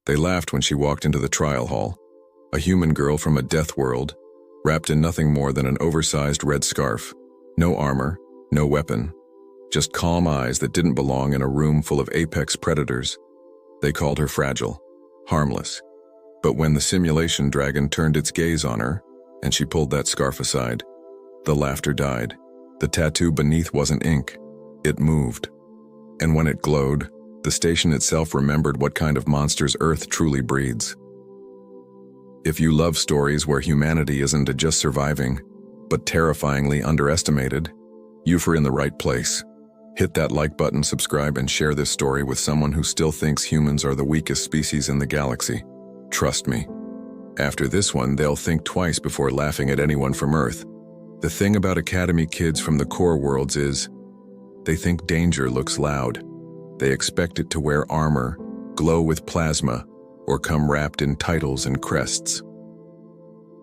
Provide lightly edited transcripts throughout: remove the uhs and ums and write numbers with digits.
They laughed when she walked into the trial hall, a human girl from a Deathworld, wrapped in nothing more than an oversized red scarf. No armor, no weapon, just calm eyes that didn't belong in a room full of apex predators. They called her fragile, harmless. But when the simulation dragon turned its gaze on her, and she pulled that scarf aside, the laughter died. The tattoo beneath wasn't ink, it moved. And when it glowed, the station itself remembered what kind of monsters Earth truly breeds. If you love stories where humanity isn't just surviving, but terrifyingly underestimated, you're in the right place. Hit that like button, subscribe, and share this story with someone who still thinks humans are the weakest species in the galaxy. Trust me. After this one, they'll think twice before laughing at anyone from Earth. The thing about Academy kids from the core worlds is, they think danger looks loud. They expect it to wear armor, glow with plasma, or come wrapped in titles and crests.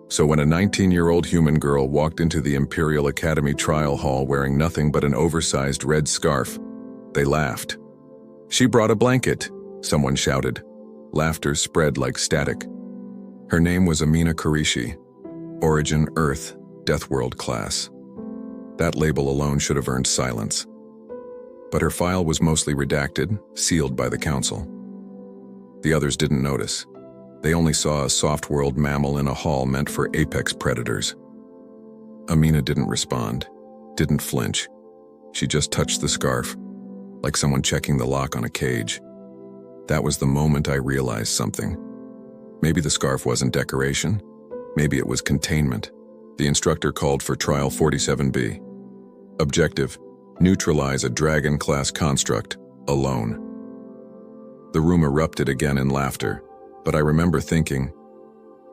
So when a 19-year-old human girl walked into the Imperial Academy trial hall wearing nothing but an oversized red scarf, they laughed. "She brought a blanket," someone shouted. Laughter spread like static. Her name was Amina Qureshi, Origin Earth, Deathworld class. That label alone should have earned silence. But her file was mostly redacted, sealed by the council. The others didn't notice. They only saw a soft-world mammal in a hall meant for apex predators. Amina didn't respond, didn't flinch. She just touched the scarf, like someone checking the lock on a cage. That was the moment I realized something. Maybe the scarf wasn't decoration. Maybe it was containment. The instructor called for Trial 47B. Objective: neutralize a dragon-class construct, alone. The room erupted again in laughter, but I remember thinking,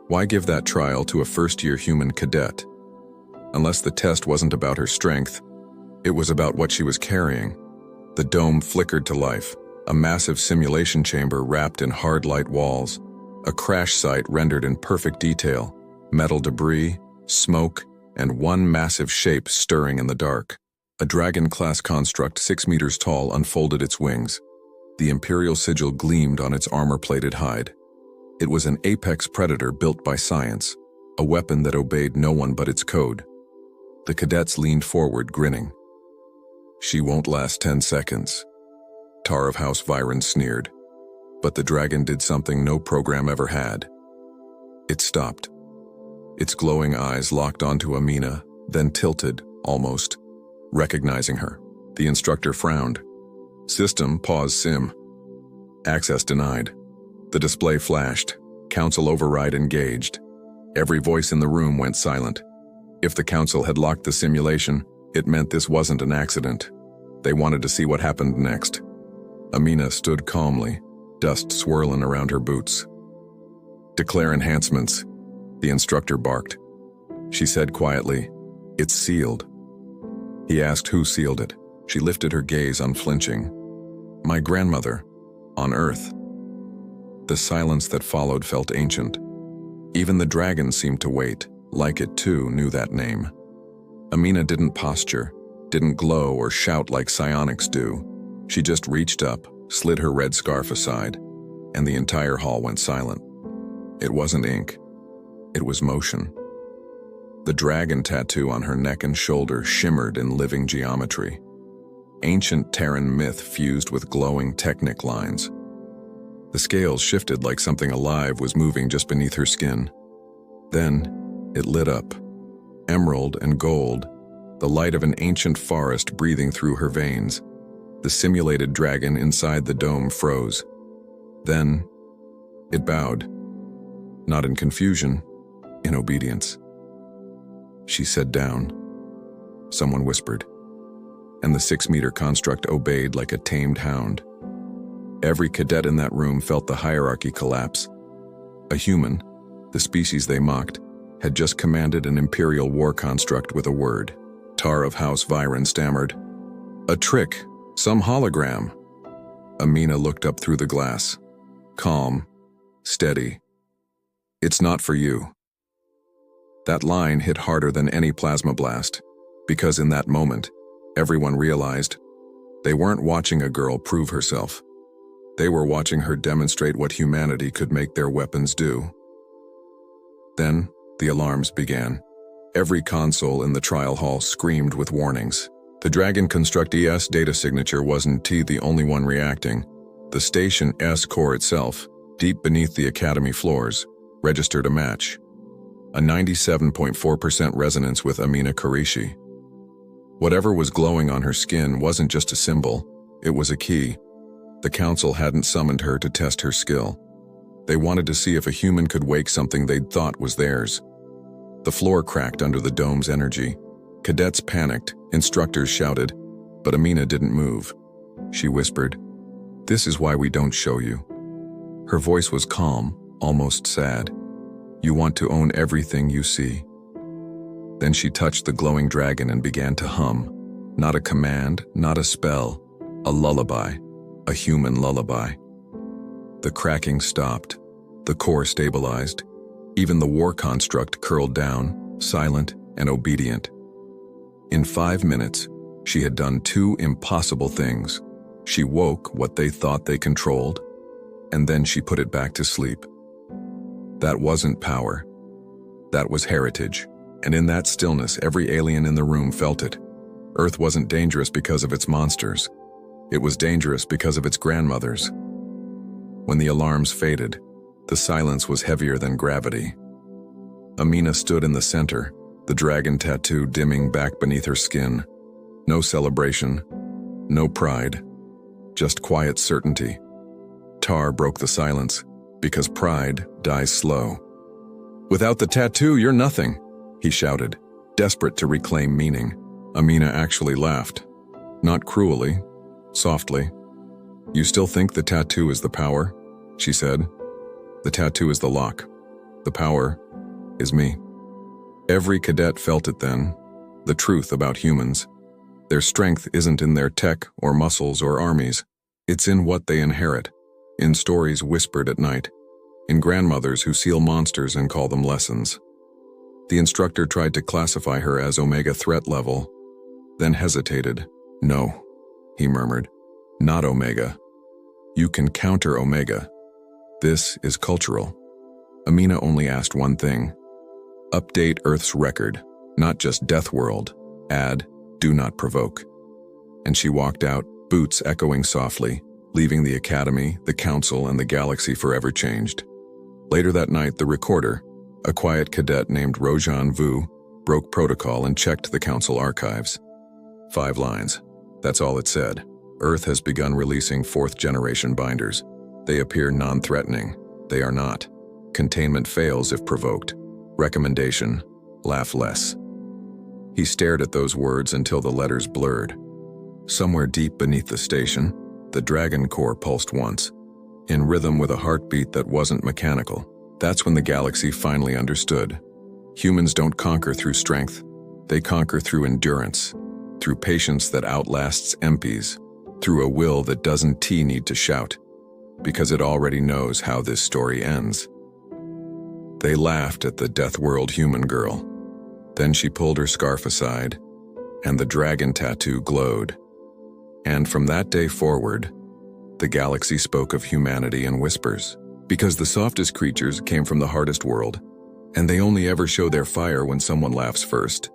why give that trial to a first-year human cadet? Unless the test wasn't about her strength, it was about what she was carrying. The dome flickered to life, a massive simulation chamber wrapped in hard light walls, a crash site rendered in perfect detail, metal debris, smoke, and one massive shape stirring in the dark. A dragon-class construct 6 meters tall unfolded its wings. The Imperial sigil gleamed on its armor-plated hide. It was an apex predator built by science, a weapon that obeyed no one but its code. The cadets leaned forward, grinning. "She won't last 10 seconds. Tar of House Viren sneered. But the dragon did something no program ever had. It stopped. Its glowing eyes locked onto Amina, then tilted, almost, recognizing her. The instructor frowned. "System, pause sim. Access denied." The display flashed. Council override engaged. Every voice in the room went silent. If the council had locked the simulation, it meant this wasn't an accident. They wanted to see what happened next. Amina stood calmly, dust swirling around her boots. "Declare enhancements," the instructor barked. She said quietly, "It's sealed." He asked who sealed it. She lifted her gaze, unflinching. "My grandmother, on Earth." The silence that followed felt ancient. Even the dragon seemed to wait, like it too knew that name. Amina didn't posture, didn't glow or shout like psionics do. She just reached up, slid her red scarf aside, and the entire hall went silent. It wasn't ink. It was motion. The dragon tattoo on her neck and shoulder shimmered in living geometry. Ancient Terran myth fused with glowing Technic lines. The scales shifted like something alive was moving just beneath her skin. Then, it lit up. Emerald and gold, the light of an ancient forest breathing through her veins. The simulated dragon inside the dome froze. Then, it bowed. Not in confusion, in obedience. She said down. Someone whispered. And the 6-meter construct obeyed like a tamed hound. Every cadet in that room felt the hierarchy collapse. A human, the species they mocked, had just commanded an Imperial war construct with a word. Tar of House Viren stammered. "A trick, some hologram." Amina looked up through the glass. Calm, steady. "It's not for you." That line hit harder than any plasma blast, because in that moment, everyone realized they weren't watching a girl prove herself. They were watching her demonstrate what humanity could make their weapons do. Then, the alarms began. Every console in the trial hall screamed with warnings. The Dragon Construct ES data signature wasn't the only one reacting. The station's core itself, deep beneath the Academy floors, registered a match. A 97.4% resonance with Amina Qureshi. Whatever was glowing on her skin wasn't just a symbol, it was a key. The council hadn't summoned her to test her skill. They wanted to see if a human could wake something they'd thought was theirs. The floor cracked under the dome's energy. Cadets panicked, instructors shouted, but Amina didn't move. She whispered, "This is why we don't show you." Her voice was calm, almost sad. "You want to own everything you see." Then she touched the glowing dragon and began to hum. Not a command, not a spell, a lullaby, a human lullaby. The cracking stopped. The core stabilized. Even the war construct curled down, silent and obedient. In 5 minutes, she had done 2 impossible things. She woke what they thought they controlled, and then she put it back to sleep. That wasn't power. That was heritage. And in that stillness, every alien in the room felt it. Earth wasn't dangerous because of its monsters. It was dangerous because of its grandmothers. When the alarms faded, the silence was heavier than gravity. Amina stood in the center, the dragon tattoo dimming back beneath her skin. No celebration, no pride, just quiet certainty. Tar broke the silence, because pride dies slow. "Without the tattoo, you're nothing," he shouted, desperate to reclaim meaning. Amina actually laughed. Not cruelly, softly. "You still think the tattoo is the power?" she said. "The tattoo is the lock. The power is me." Every cadet felt it then, the truth about humans. Their strength isn't in their tech or muscles or armies. It's in what they inherit, in stories whispered at night, in grandmothers who seal monsters and call them lessons. The instructor tried to classify her as Omega threat level, then hesitated. "No," he murmured, "not Omega. You can counter Omega. This is cultural." Amina only asked one thing. Update Earth's record, not just Deathworld. Add, do not provoke. And she walked out, boots echoing softly, leaving the Academy, the Council, and the galaxy forever changed. Later that night, the recorder, a quiet cadet named Rojan Vu, broke protocol and checked the Council archives. 5 lines. That's all it said. Earth has begun releasing 4th-generation binders. They appear non-threatening. They are not. Containment fails if provoked. Recommendation: laugh less. He stared at those words until the letters blurred. Somewhere deep beneath the station, the Dragon Core pulsed once, in rhythm with a heartbeat that wasn't mechanical. That's when the galaxy finally understood. Humans don't conquer through strength. They conquer through endurance, through patience that outlasts MPs, through a will that doesn't need to shout, because it already knows how this story ends. They laughed at the Deathworld human girl. Then she pulled her scarf aside, and the dragon tattoo glowed. And from that day forward, the galaxy spoke of humanity in whispers, because the softest creatures came from the hardest world, and they only ever show their fire when someone laughs first.